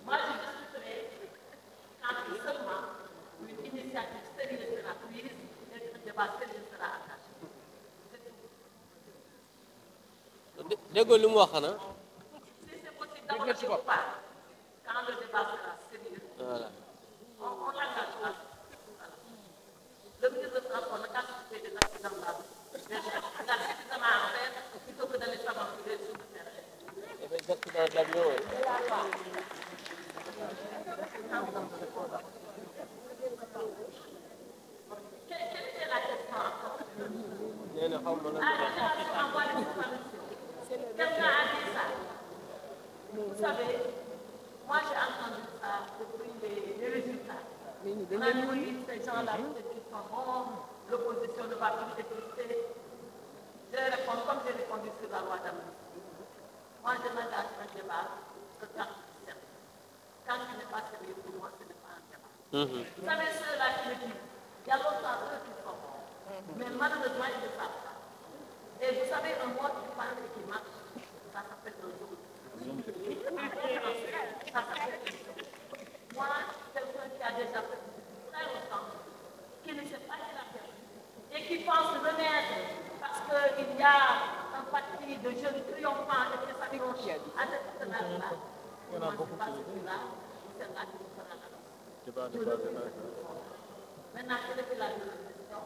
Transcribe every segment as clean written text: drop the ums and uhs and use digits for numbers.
Moi, je discuterai quand seulement une initiative sérieuse sera prise et un débat sérieux sera attaché. déggoo li mu wax xanaa. Si c'est possible d'aborder ou pas, quand le débat sera sérieux, voilà. on l'engage là. Voilà. Le ministre de Transport n'a qu'à s'occuper des accidents là. Il a suffisamment à faire plutôt que d'aller s'aventurer sur le terrain. Et bien, accident d'avion, oui. Quelle était la question encore? nee na xaw ma lan. Génération en voie de disparition. Quelqu'un a dit ça. Vous savez, moi j'ai entendu ça depuis les résultats. On a dit ces gens-là, peut-être qu'ils sont bons, l'opposition ne va plus exister. Je réponds comme j'ai répondu sur la loi d'amnistie. Moi je m'engage un débat que quand c'est certain. Quand il n'est pas sérieux pour moi, ce n'est pas un débat. Vous savez, ceux-là qui me disent, il y a longtemps eux qui sont bons. Mais malheureusement, ils ne savent pas. Et vous savez, un mot qui parle et qui marche, ça s'appelle un jour. Ça s'appelle un jour. Moi, quelqu'un qui a déjà fait très longtemps, qui ne sait pas qu'il a perdu, et qui pense renaître parce qu'il y a un parti de jeunes triomphants et qui s'accrochent à cette âge-là. Moi, je ne suis pas celui-là, c'est là qui nous fera la danse. Maintenant, quelle est la deuxième question?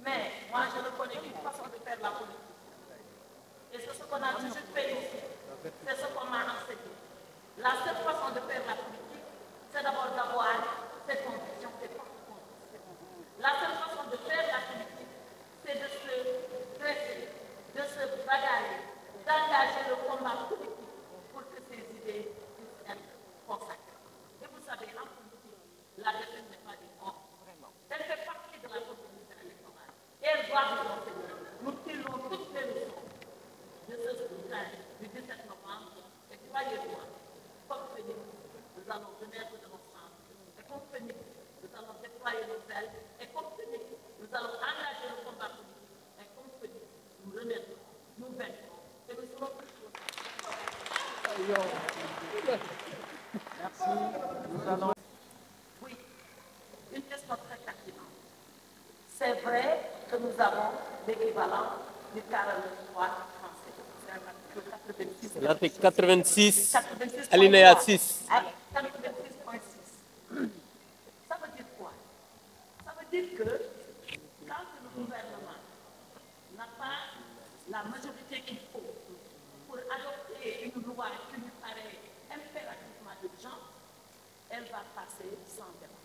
Mais moi, je reconnais une façon de faire la politique. Et c'est ce qu'on a toujours fait ici. C'est ce qu'on m'a enseigné. La seule façon de faire la politique, c'est d'abord d'avoir ses convictions, ses propres convictions. La seule façon de faire la politique, c'est de se dresser, de se bagarrer, d'engager le combat politique pour que ces idées puissent être consacrées. Et vous savez, en politique, la défaite n'est pas du mort, vraiment. Elle fait partie de la continuité électorale. Et elle doit nous enseigner. Nous tirons toutes les leçons de ce scrutin du 17 novembre. Et croyez-moi, comme Phoenix, nous allons renaître de nos cendres. Et comme Phoenix, nous allons déployer nos ailes. Et comme Phoenix, nous allons engager le combat politique. Et comme Phoenix, nous renaîtrons, nous vaincrons. Et nous serons plus forts. Merci. Nous allons... Oui, une question très pertinente. C'est vrai que nous avons l'équivalent du 43 français. C'est l'article 86, alinéa 6. 86.6. Ça veut dire quoi? Ça veut dire que quand le gouvernement n'a pas la majorité qu'il faut pour adopter une loi qui lui paraît impérativement urgente, elle va passer sans débat.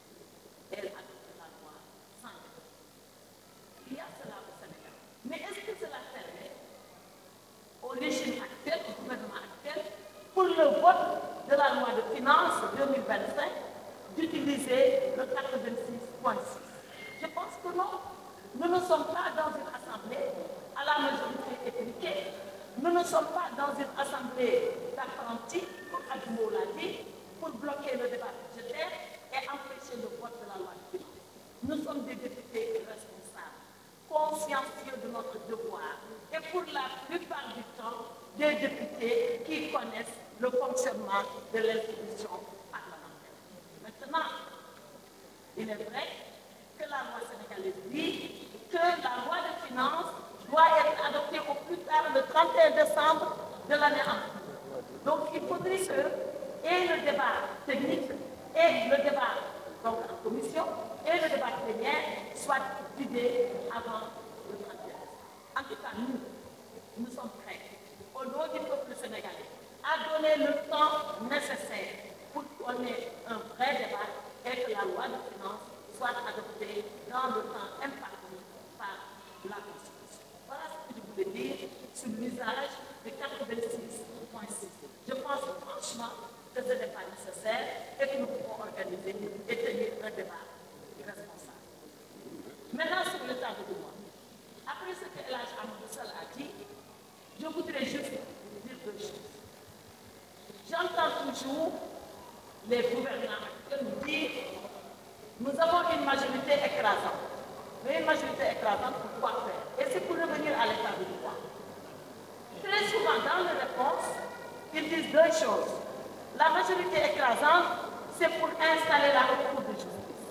Elle adopte la loi sans débat. Il y a cela au Sénégal. Mais est-ce que cela permet au régime actuel, au gouvernement actuel, pour le vote de la loi de finances 2025, d'utiliser le 86.6? Je pense que non. Nous ne sommes pas dans une assemblée à la majorité étriquée. Nous ne sommes pas dans une assemblée d'apprentis, comme Admo l'a dit, pour bloquer le débat budgétaire et empêcher le vote de la loi de finances. Nous sommes des députés responsables, consciencieux de notre devoir, et pour la plupart du temps, des députés qui connaissent le fonctionnement de l'institution parlementaire. Maintenant, il est vrai que la loi sénégalaise dit que la loi de finances doit être adoptée au plus tard le 31 décembre de l'année en cours. Donc, il faudrait que et le débat technique et le débat donc, en commission et le débat plénière soient vidés avant le 31 décembre. En tout cas, nous sommes prêts, au nom du peuple sénégalais, à donner le temps nécessaire pour qu'on ait un vrai débat et que la loi de finances soit adoptée dans le temps imparti par la Constitution. Voilà ce que je voulais dire sur l'usage de 86.6. Je pense franchement que ce n'est pas nécessaire et que nous pouvons organiser et tenir un débat responsable. Maintenant, sur le temps de loi. Après ce que Elhadji Amadou Sall a dit, je voudrais juste dire deux choses. J'entends toujours les gouvernants actuels nous dire nous avons une majorité écrasante. Mais une majorité écrasante, pour quoi faire? Et c'est pour revenir à l'état de droit. Très souvent, dans les réponses, ils disent deux choses. La majorité écrasante, c'est pour installer la haute cour de justice.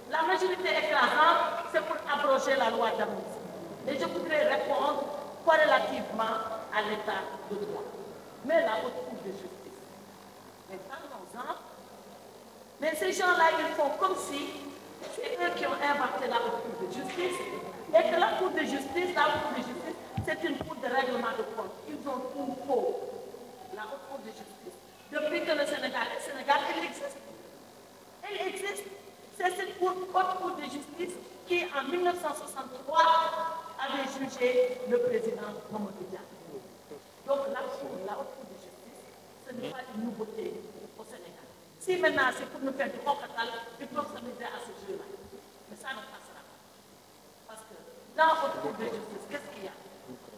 La majorité écrasante, c'est pour abroger la loi d'amnistie. Et je voudrais répondre corrélativement à l'état de droit. Mais la haute cour de justice. Mais parlons-en. Mais ces gens-là, ils font comme si c'est eux qui ont inventé la haute cour de justice et que la cour de justice, c'est une cour de règlement de compte. Ils ont tout faux. La haute cour de justice. Depuis que le Sénégal est Sénégal, elle existe. Elle existe. C'est cette haute cour de justice qui, en 1963, avait jugé le président Mamadou Dia. Donc la haute cour de justice, ce n'est pas une nouveauté au Sénégal. Si maintenant c'est pour nous faire du rocatal, ils peuvent s'amuser à ce jeu-là. Mais ça ne passera pas. Parce que dans la haute cour de justice, qu'est-ce qu'il y a?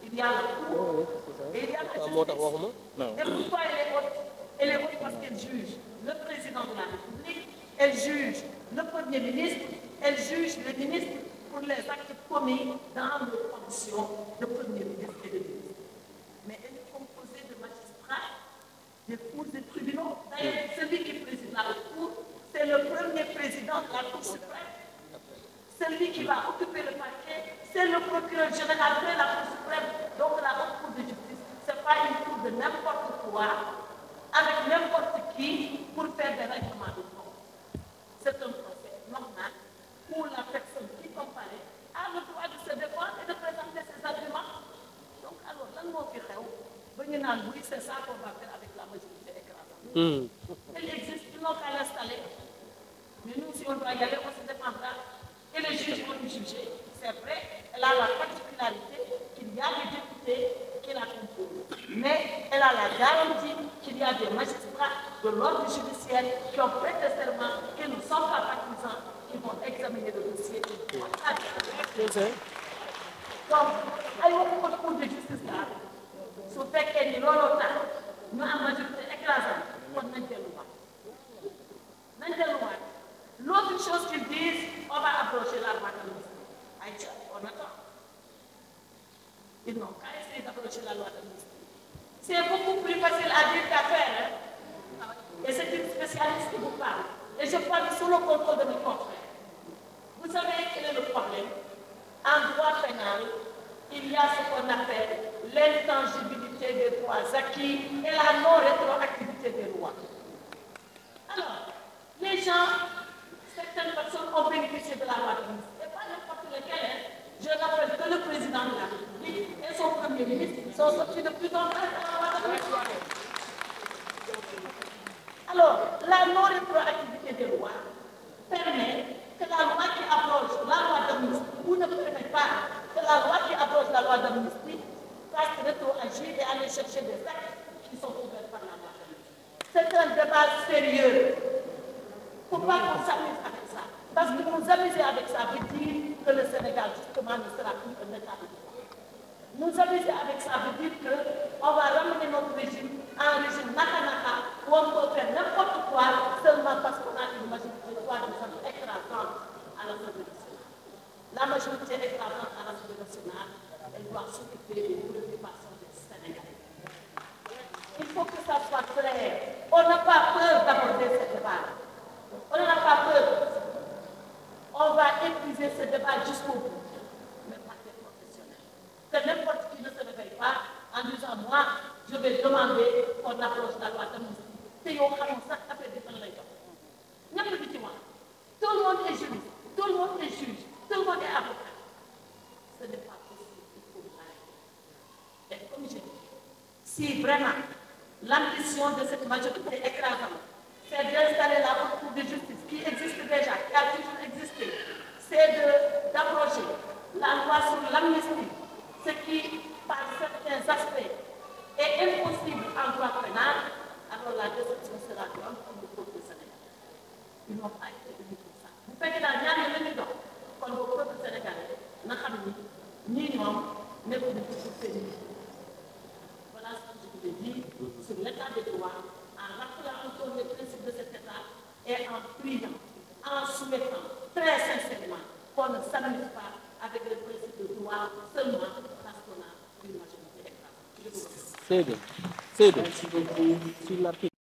Il y a la cour et il y a la justice. Et pourquoi elle est haute? Elle est haute parce qu'elle juge le président de la République, elle juge le Premier ministre, elle juge le ministre pour les actes commis dans nos fonctions de Premier ministre et de ministre. Mais elle est composée de magistrats, des cours et tribunaux. D'ailleurs, celui qui préside la Cour, c'est le premier président de la Cour suprême. Celui qui va occuper le parquet, c'est le procureur général de la Cour suprême. Donc la haute cour de justice, ce n'est pas une cour de n'importe quoi, avec n'importe qui, pour faire des règlements de compte. C'est un procès normal où la personne qui comparaît a le droit de se défendre et de présenter ses arguments. Donc alors, lan moo fi xew ba ñu naan oui, c'est ça qu'on va faire avec la majorité écrasante. Elle existe, ils n'ont qu'à l'installer. Mais nous, si on doit y aller, on se défendra. Et les juges vont nous juger. C'est vrai, elle a la particularité qu'il y a des députés qui la composent. Mais elle a la garantie qu'il y a des magistrats de l'ordre judiciaire qui ont prêté serment, qui ne sont pas partisans, qui vont examiner le dossier. Donc, ay waxu ko cour de justice là su fekkee ni looloo tax ñu am majorité écrasante kon nañ delluwaat. L'autre chose qu'ils disent, on va approcher la loi d'amnistie. On attend. Ils n'ont qu'à essayer d'approcher la loi d'amnistie. C'est beaucoup plus facile à dire qu'à faire. Hein? Et c'est une spécialiste qui vous parle. Et je parle sous le contrôle de mes confrères. Vous savez quel est le problème? En droit pénal, il y a ce qu'on appelle l'intangibilité des droits acquis et la non-rétroactivité des lois. Alors, les gens, certaines personnes ont bénéficié de la loi d'amnistie. Et pas n'importe lequel. Je rappelle que le président de la République et son premier ministre sont sortis de prison grâce à la loi d'amnistie. Alors, la non-rétroactivité des lois permet que la loi qui abroge la loi d'amnistie, ou ne permet pas que la loi qui abroge la loi d'amnistie fasse rétroagir et aller chercher des actes qui sont couverts par la loi d'amnistie. C'est un débat sérieux. Il ne faut pas qu'on s'amuse avec ça. Parce que nous amuser avec ça veut dire que le Sénégal, justement, ne sera plus un état de droit. Nous amuser avec ça veut dire qu'on va ramener notre régime à un régime naka-naka, où on peut faire n'importe quoi seulement parce qu'on a une majorité soi-disant écrasante à l'Assemblée nationale. La majorité écrasante à l'Assemblée nationale, elle doit s'occuper des préoccupations des Sénégalais. Il faut que ça soit clair. On n'a pas peur d'aborder ce débat. On n'en a pas peur. On va épuiser ce débat jusqu'au bout. Mais pas des professionnels. Que n'importe qui ne se réveille pas en disant moi, je vais demander qu'on approche la loi d'amnistie. C'est au cas où ça fait des temps là. Tout le monde est juriste, tout le monde est juge, tout le monde est avocat. Ce n'est pas possible. Il faut l'arrêter. Et comme je dis, si vraiment l'ambition de cette majorité écrasante, c'est d'installer la haute cour de justice qui existe déjà, qui a toujours existé, c'est d'approcher la loi sur l'amnistie, ce qui, par certains aspects, est impossible en droit pénal, alors la déception sera grande pour le peuple sénégalais. Ils n'ont pas été venus pour ça. Vous faites la dernière minute, quand le peuple sénégalais n'a pas ni nom, ni pour voilà ce que je voulais dire sur l'état des droits, en rappelant encore les principes de cet état et en priant, en souhaitant très sincèrement qu'on ne s'amuse pas avec les principes de droit seulement parce qu'on a une majorité écrasante. Seydou Seydou Merci beaucoup. sur l'article